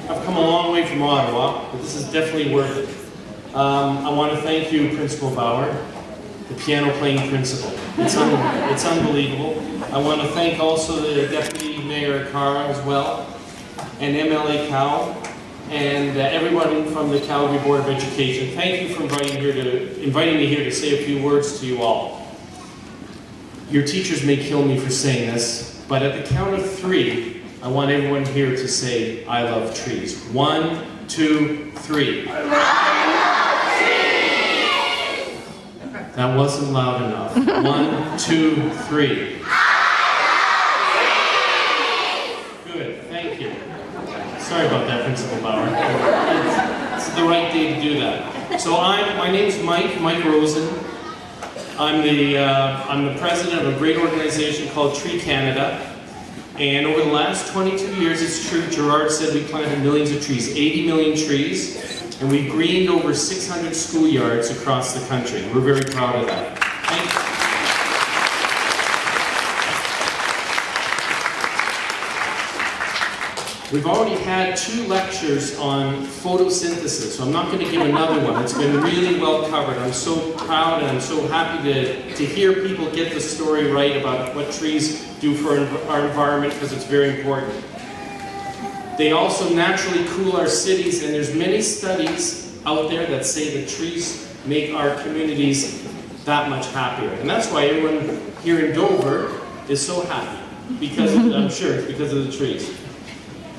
I've come a long way from Ottawa, but this is definitely worth it. I want to thank you, Principal Bauer, the piano playing principal. It's unbelievable. I want to thank also the Deputy Mayor Carr as well, and MLA Cow, and everyone from the Calgary Board of Education. Thank you for inviting me here to say a few words to you all. Your teachers may kill me for saying this, but at the count of 3, I want everyone here to say, I love trees. 1, 2, 3. I love trees! That wasn't loud enough. 1, 2, 3. Good, thank you. Sorry about that, Principal Bauer. It's the right day to do that. So my name's Mike Rosen. I'm the president of a great organization called Tree Canada. And over the last 22 years, it's true, Gerard said we planted millions of trees, 80 million trees, and we greened over 600 schoolyards across the country. We're very proud of that. We've already had 2 lectures on photosynthesis, so I'm not going to give another one. It's been really well covered. I'm so proud and I'm so happy to hear people get the story right about what trees do for our environment, because it's very important. They also naturally cool our cities, and there's many studies out there that say that trees make our communities that much happier. And that's why everyone here in Dover is so happy, because I'm sure it's because of the trees.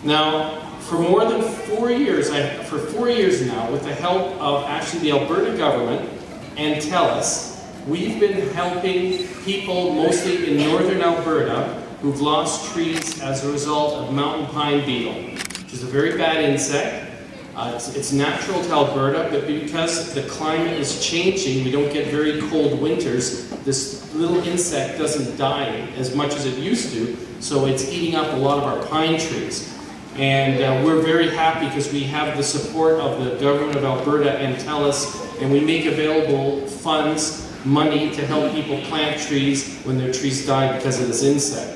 Now, for more than 4 years, for 4 years now, with the help of actually the Alberta government and TELUS, we've been helping people, mostly in northern Alberta, who've lost trees as a result of Mtn Pine Beetle, which is a very bad insect. It's natural to Alberta, but because the climate is changing, we don't get very cold winters, this little insect doesn't die as much as it used to, so it's eating up a lot of our pine trees. And we're very happy because we have the support of the government of Alberta and TELUS, and we make available funds, money to help people plant trees when their trees die because of this insect.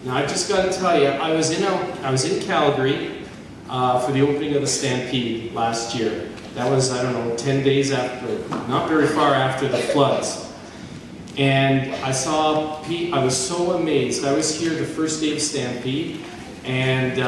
Now I've just got to tell you, I was in Calgary for the opening of the Stampede last year. That was, I don't know, 10 days after, not very far after the floods. And I was so amazed. I was here the first day of Stampede, and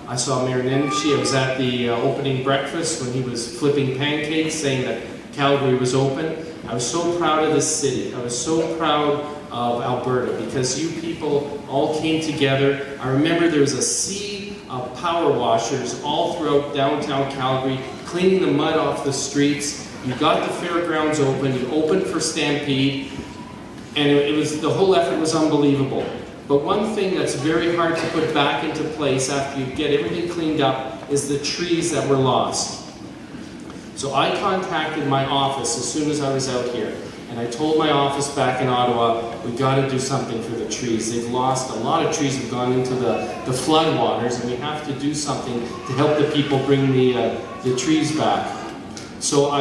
I saw Mayor Nenshi. I was at the opening breakfast when he was flipping pancakes, saying that Calgary was open. I was so proud of this city. I was so proud of Alberta because you people all came together. I remember there was a sea of power washers all throughout downtown Calgary, cleaning the mud off the streets. You got the fairgrounds open, you opened for Stampede, and the whole effort was unbelievable. But one thing that's very hard to put back into place after you get everything cleaned up is the trees that were lost. So I contacted my office as soon as I was out here, and I told my office back in Ottawa, we got to do something for the trees. They've lost, a lot of trees have gone into the flood waters, and we have to do something to help the people bring the trees back. So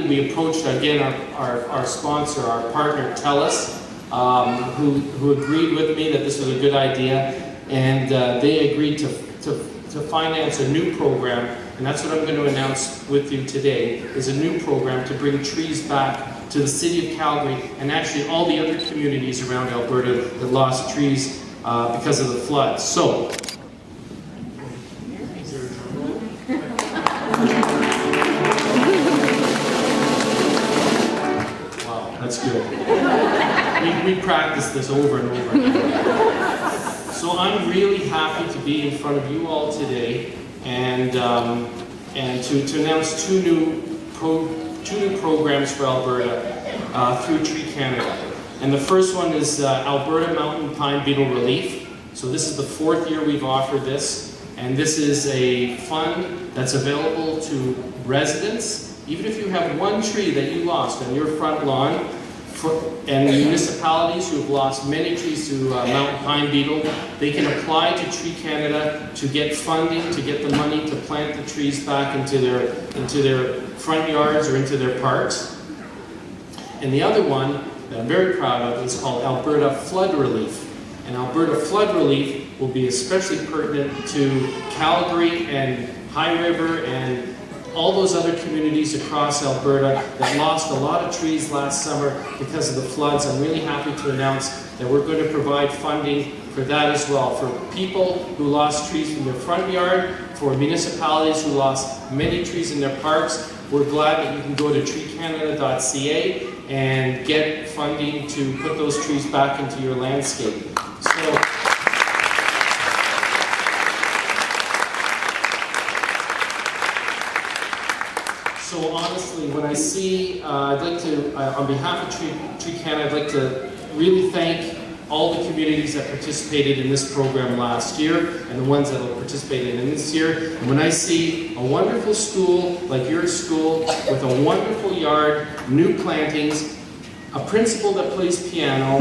we approached again our sponsor, our partner TELUS, who agreed with me that this was a good idea, and they agreed to finance a new program, and that's what I'm going to announce with you today, is a new program to bring trees back to the city of Calgary and actually all the other communities around Alberta that lost trees because of the floods. So, wow, that's good. We practiced this over and over again. So I'm really happy to be in front of you all today and to announce two new programs for Alberta through Tree Canada. And the first one is Alberta Mtn Pine Beetle Relief. So this is the 4th year we've offered this, and this is a fund that's available to residents. Even if you have one tree that you lost on your front lawn, and municipalities who have lost many trees to Mtn Pine Beetle, they can apply to Tree Canada to get funding, to get the money to plant the trees back into their front yards or into their parks. And the other one that I'm very proud of is called Alberta Flood Relief. And Alberta Flood Relief will be especially pertinent to Calgary and High River and all those other communities across Alberta that lost a lot of trees last summer because of the floods. I'm really happy to announce that we're going to provide funding for that as well, for people who lost trees from their front yard, for municipalities who lost many trees in their parks. We're glad that you can go to treecanada.ca and get funding to put those trees back into your landscape. So honestly, when I see, I'd like to, on behalf of Tree Canada, I'd like to really thank all the communities that participated in this program last year and the ones that will participate in this year. And when I see a wonderful school like your school with a wonderful yard, new plantings, a principal that plays piano,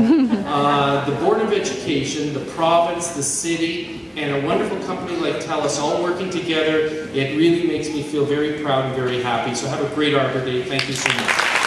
the Board of Education, the province, the city, and a wonderful company like TELUS all working together, it really makes me feel very proud and very happy. So have a great Arbor Day. Thank you so much.